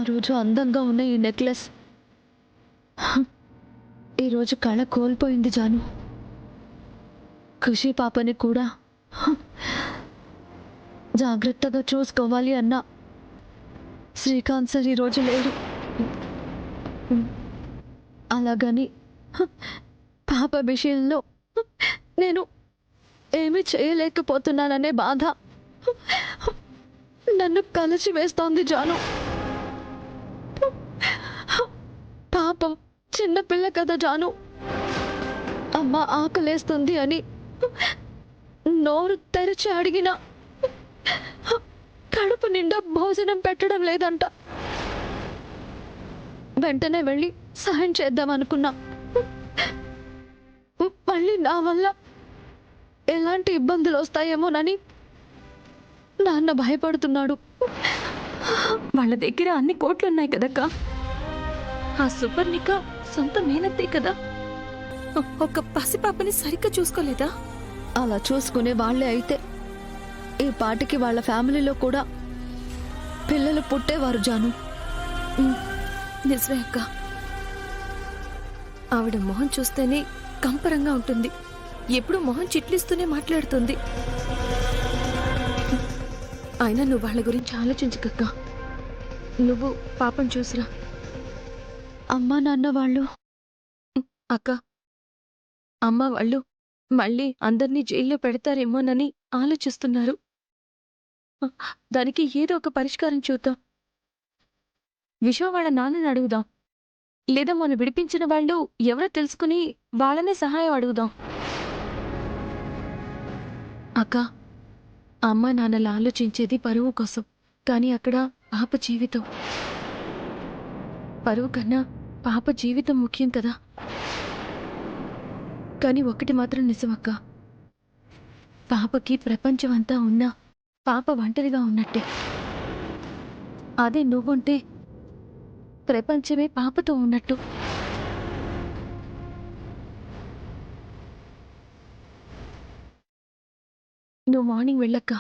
రోజు అందంగా ఉన్న ఈ నెక్లెస్ ఈరోజు కళ కోల్పోయింది జాను. ఖుషి పాపని కూడా జాగ్రత్తగా చూసుకోవాలి అన్నా శ్రీకాంత్ సార్ ఈరోజు లేడు. అలాగని పాప విషయంలో నేను ఏమీ చేయలేకపోతున్నాననే బాధ నన్ను కలిసి వేస్తోంది జాను. పాపం చిన్నపిల్ల కదా జాను. అమ్మ ఆకలేస్తుంది అని నోరు తెరిచి అడిగినా కడుపు నిండా భోజనం పెట్టడం లేదంట. వెంటనే వెళ్ళి సహాయం చేద్దామనుకున్నా. మళ్ళీ నా వల్ల ఎలాంటి ఇబ్బందులు వస్తాయేమోనని నాన్న భయపడుతున్నాడు. వాళ్ళ దగ్గర అన్ని కోట్లున్నాయి కదక్కా. ఆ సుపర్ణిక సొంత మేనత్తే కదా. ఒక పసిపాపని సరిగ్గా చూసుకోలేదా? అలా చూసుకునే వాళ్ళే అయితే ఈ పాటికి వాళ్ళ ఫ్యామిలీలో కూడా పిల్లలు పుట్టేవారు జాను. నిజమే అక్క. ఆవిడ మొహం చూస్తేనే కంపరంగా ఉంటుంది. ఎప్పుడు మొహం చిట్లిస్తూనే మాట్లాడుతుంది. అయినా నువ్వు వాళ్ళ గురించి ఆలోచించకక్క. నువ్వు పాపం చూసిరా. అమ్మా నాన్న వాళ్ళు అక్క, అమ్మ వాళ్ళు మళ్ళీ అందర్నీ జైల్లో పెడతారేమోనని ఆలోచిస్తున్నారు. దానికి ఏదో ఒక పరిష్కారం చూద్దాం. విశ్వ వాళ్ళ నాన్నని అడుగుదాం. లేదా మొన్న విడిపించిన వాళ్ళు ఎవరో తెలుసుకుని వాళ్ళనే సహాయం అడుగుదాం. అక్క, అమ్మ నాన్నలు ఆలోచించేది పరువు కోసం, కానీ అక్కడ పాప జీవితం. పరువు కన్నా పాప జీవితం ముఖ్యం కదా. కానీ ఒకటి మాత్రం నిజమక్క, పాపకి ప్రపంచం అంతా ఉన్నా పాప ఒంటరిగా ఉన్నట్టే. అదే నువ్వుంటే ప్రపంచమే పాపతో ఉన్నట్టు. నువ్వు మార్నింగ్ వెళ్ళక్క.